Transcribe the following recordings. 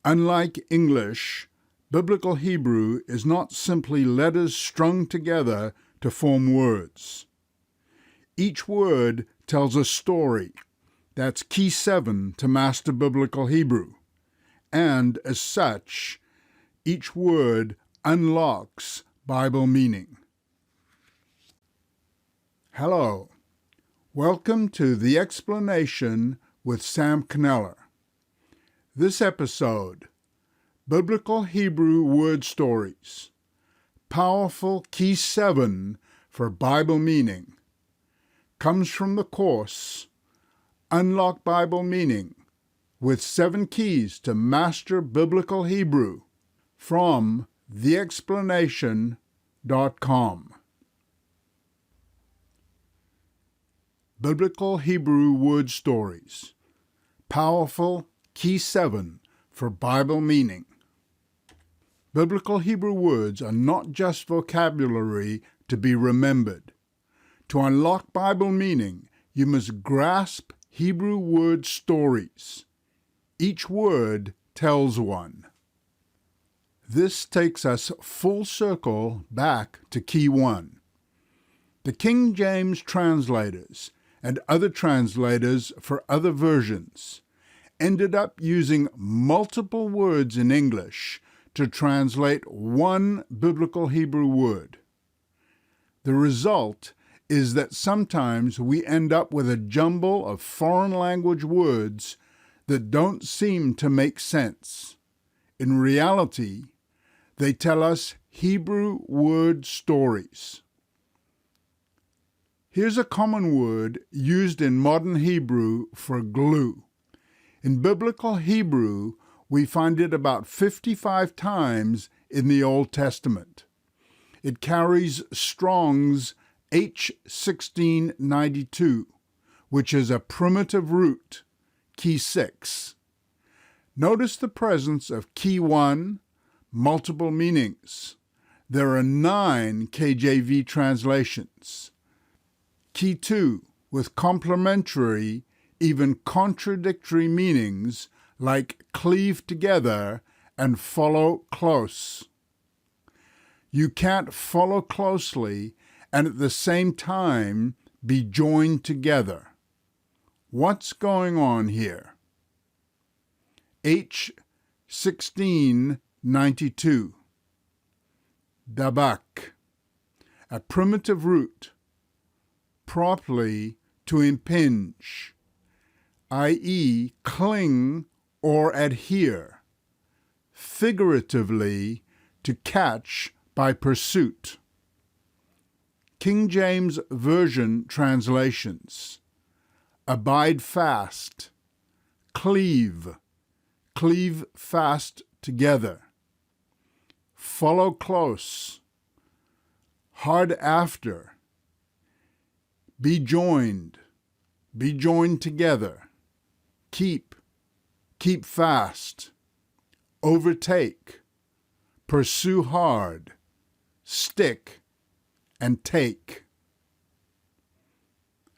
Unlike English, Biblical Hebrew is not simply letters strung together to form words. Each word tells a story. That's key 7 to master Biblical Hebrew. And as such, each word unlocks Bible meaning. Hello. Welcome to The Explanation with Sam Kneller. This episode, Biblical Hebrew Word Stories, Powerful Key 7 for Bible Meaning, comes from the course Unlock Bible Meaning with 7 Keys to Master Biblical Hebrew from theexplanation.com. Biblical Hebrew Word Stories, Powerful Key 7 for Bible Meaning. Biblical Hebrew words are not just vocabulary to be remembered. To unlock Bible meaning, you must grasp Hebrew word stories. Each word tells one. This takes us full circle back to Key 1. The King James translators and other translators for other versions ended up using multiple words in English to translate one biblical Hebrew word. The result is that sometimes we end up with a jumble of foreign language words that don't seem to make sense. In reality, they tell us Hebrew word stories. Here's a common word used in modern Hebrew for glue. In Biblical Hebrew, we find it about 55 times in the Old Testament. It carries Strong's H1692, which is a primitive root, key 6. Notice the presence of key 1, multiple meanings. There are 9 KJV translations. Key 2, with complementary, even contradictory meanings like cleave together and follow close. You can't follow closely and at the same time be joined together. What's going on here? H1692. Dabak, a primitive root, properly to impinge, i.e., cling or adhere, figuratively to catch by pursuit. King James Version translations: abide fast, cleave fast together, follow close, hard after, be joined together, keep fast, overtake, pursue hard, stick, and take.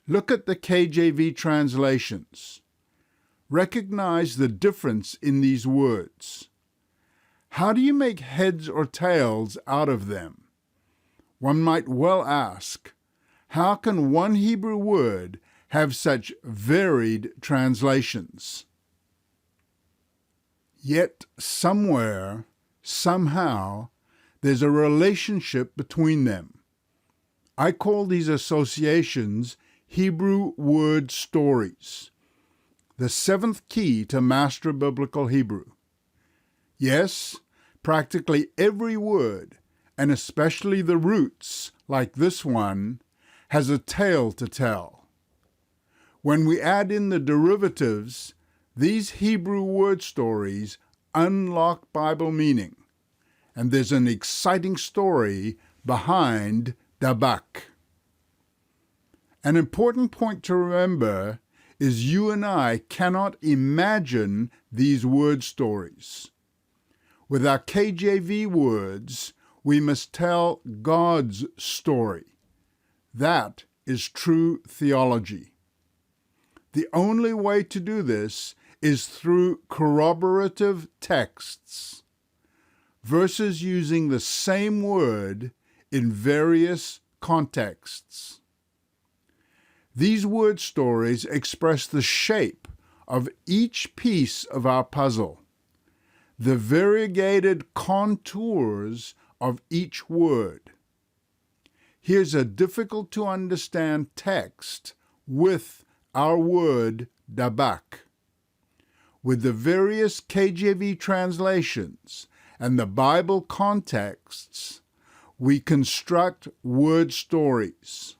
Look at the KJV translations. Recognize the difference in these words. How do you make heads or tails out of them? One might well ask, how can one Hebrew word have such varied translations? Yet somewhere, somehow, there's a relationship between them. I call these associations Hebrew word stories, the 7th key to master Biblical Hebrew. Yes, practically every word, and especially the roots, like this one, has a tale to tell. When we add in the derivatives, these Hebrew word stories unlock Bible meaning, and there's an exciting story behind dabak. An important point to remember is you and I cannot imagine these word stories. With our KJV words, we must tell God's story. That is true theology. The only way to do this is through corroborative texts, verses using the same word in various contexts. These word stories express the shape of each piece of our puzzle, the variegated contours of each word. Here's a difficult to understand text with our word dabak. With the various KJV translations and the Bible contexts, we construct word stories.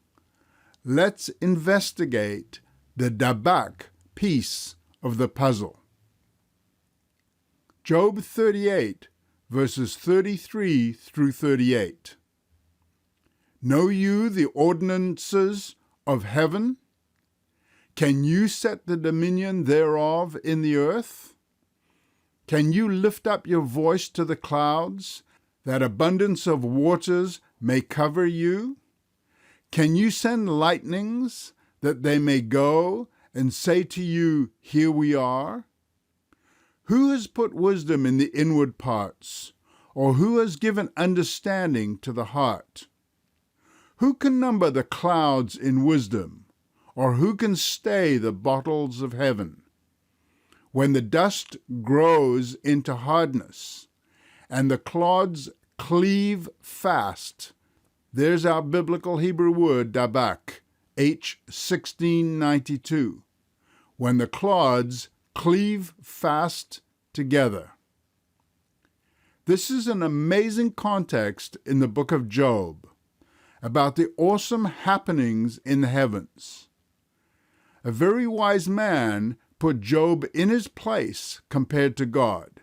Let's investigate the dabak piece of the puzzle. Job 38, verses 33 through 38. Know you the ordinances of heaven? Can you set the dominion thereof in the earth? Can you lift up your voice to the clouds, that abundance of waters may cover you? Can you send lightnings, that they may go and say to you, Here we are? Who has put wisdom in the inward parts, or who has given understanding to the heart? Who can number the clouds in wisdom, or who can stay the bottles of heaven? When the dust grows into hardness, and the clods cleave fast, there's our biblical Hebrew word, dabak, H1692, when the clods cleave fast together. This is an amazing context in the book of Job about the awesome happenings in the heavens. A very wise man put Job in his place compared to God.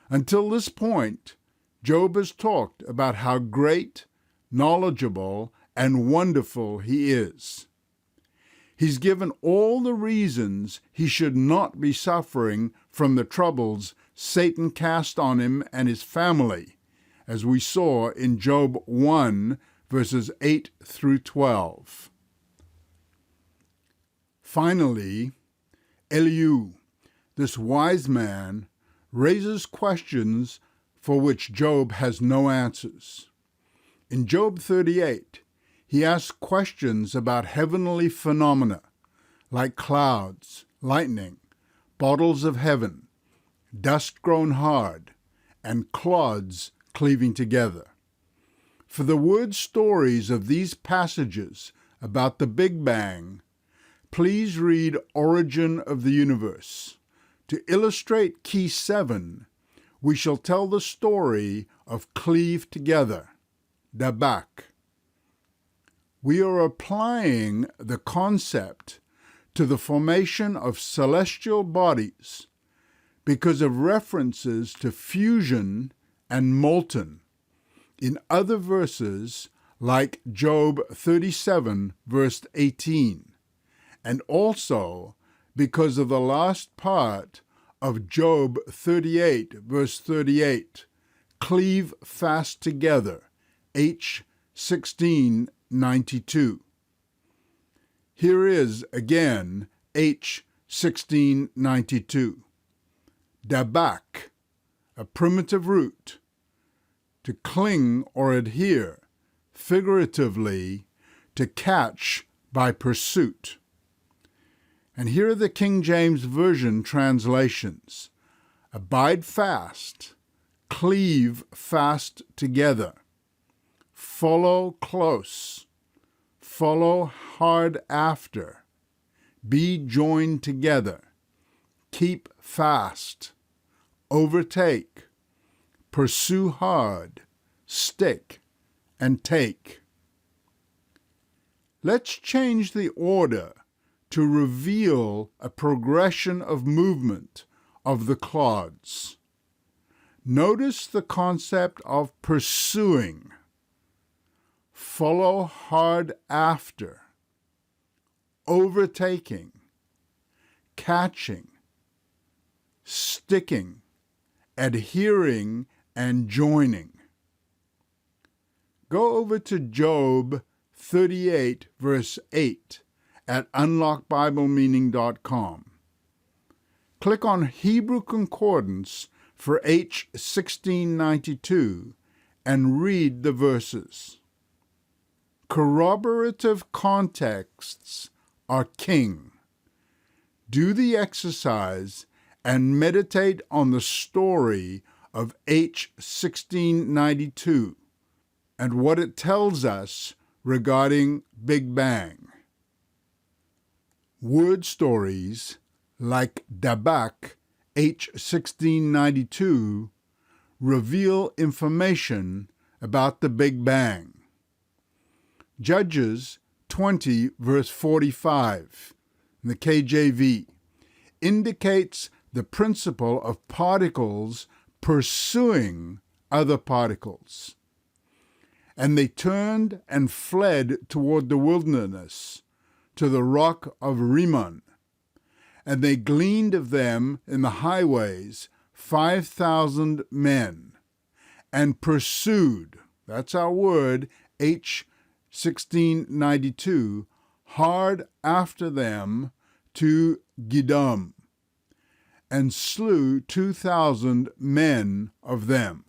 Until this point, Job has talked about how great, knowledgeable, and wonderful he is. He's given all the reasons he should not be suffering from the troubles Satan cast on him and his family, as we saw in Job 1, verses 8 through 12. Finally, Elihu, this wise man, raises questions for which Job has no answers. In Job 38, he asks questions about heavenly phenomena like clouds, lightning, bottles of heaven, dust grown hard, and clods cleaving together. For the word stories of these passages about the Big Bang, please read Origin of the Universe. To illustrate Key 7, we shall tell the story of cleave together, dabak. We are applying the concept to the formation of celestial bodies because of references to fusion and molten in other verses like Job 37, verse 18, and also because of the last part of Job 38, verse 38, cleave fast together, H1692. Here is, again, H1692. Dabak, a primitive root, to cling or adhere, figuratively, to catch by pursuit. And here are the King James Version translations. Abide fast, cleave fast together, follow close, follow hard after, be joined together, keep fast, overtake, pursue hard, stick, and take. Let's change the order to reveal a progression of movement of the clods. Notice the concept of pursuing, follow hard after, overtaking, catching, sticking, adhering, and joining. Go over to Job 38, verse 8 at unlockbiblemeaning.com. Click on Hebrew Concordance for H 1692 and read the verses. Corroborative contexts are king. Do the exercise and meditate on the story of H 1692 and what it tells us regarding Big Bang. Word stories like dabak, H 1692, reveal information about the Big Bang. Judges 20, verse 45, in the KJV, indicates the principle of particles pursuing other particles. And they turned and fled toward the wilderness, to the rock of Rimmon. And they gleaned of them in the highways 5,000 men, and pursued, that's our word, H 1692, hard after them to Gidom, and slew 2,000 men of them.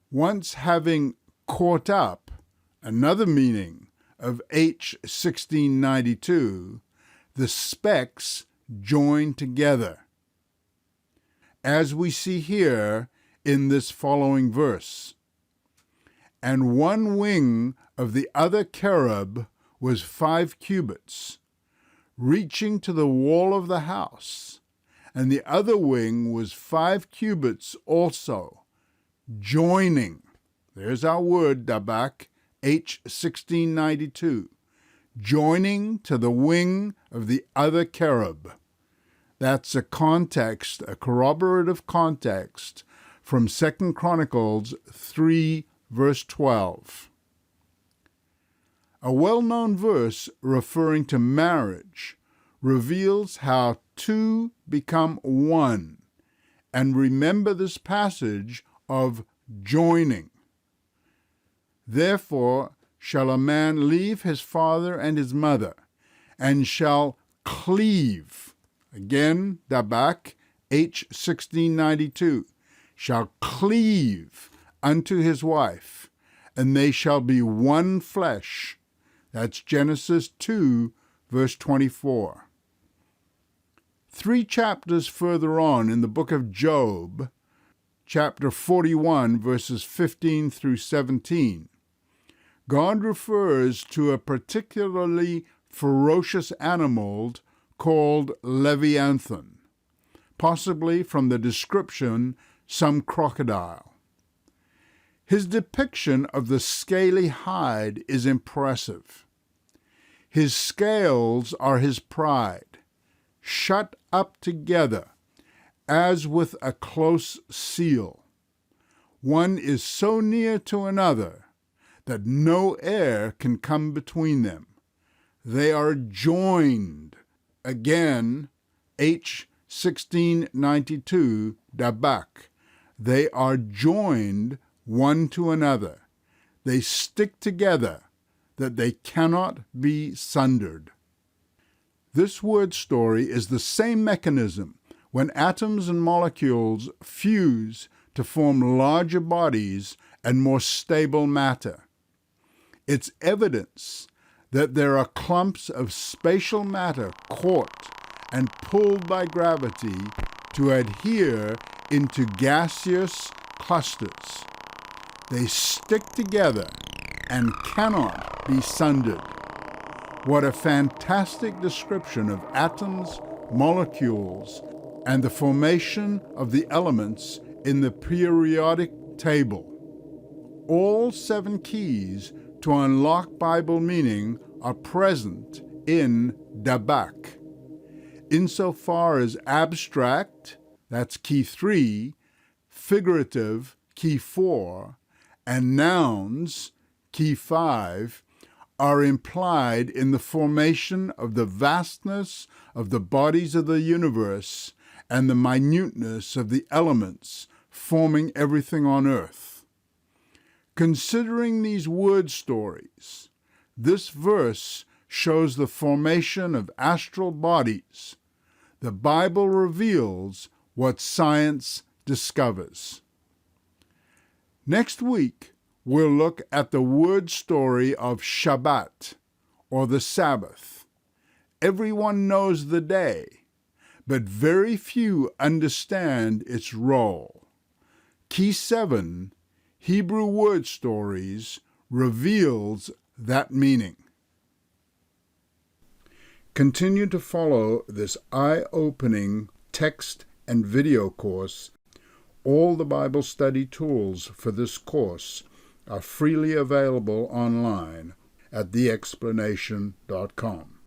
Once having caught up, another meaning of H 1692, the specks join together, as we see here in this following verse. And one wing of the other cherub was 5 cubits, reaching to the wall of the house, and the other wing was 5 cubits also, joining, there's our word, dabak, H 1692, joining to the wing of the other cherub. That's a context, a corroborative context from 2 Chronicles 3, verse 12. A well-known verse referring to marriage reveals how two become one, and remember this passage of joining. Therefore shall a man leave his father and his mother, and shall cleave, again, dabak, H 1692, shall cleave unto his wife, and they shall be one flesh. That's Genesis 2, verse 24. 3 chapters further on in the book of Job, chapter 41, verses 15 through 17, God refers to a particularly ferocious animal called Leviathan, possibly from the description, some crocodile. His depiction of the scaly hide is impressive. His scales are his pride, shut up together as with a close seal. One is so near to another that no air can come between them. They are joined. Again, H 1692, dabak. They are joined one to another. They stick together, that they cannot be sundered. This word story is the same mechanism when atoms and molecules fuse to form larger bodies and more stable matter. It's evidence that there are clumps of spatial matter caught and pulled by gravity to adhere into gaseous clusters. They stick together and cannot be sundered. What a fantastic description of atoms, molecules, and the formation of the elements in the periodic table. All 7 keys to unlock Bible meaning are present in dabak. Insofar as abstract, that's key 3, figurative, key 4, and nouns, key 5, are implied in the formation of the vastness of the bodies of the universe and the minuteness of the elements forming everything on earth. Considering these word stories, this verse shows the formation of astral bodies, The Bible reveals what science discovers. Next week, we'll look at the word story of Shabbat, or the Sabbath. Everyone knows the day, but very few understand its role. Key 7, Hebrew Word Stories, reveals that meaning. Continue to follow this eye-opening text and video course. All the Bible study tools for this course are freely available online at theexplanation.com.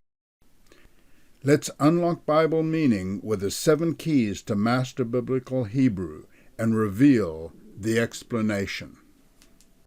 Let's unlock Bible meaning with the 7 keys to master biblical Hebrew and reveal the explanation.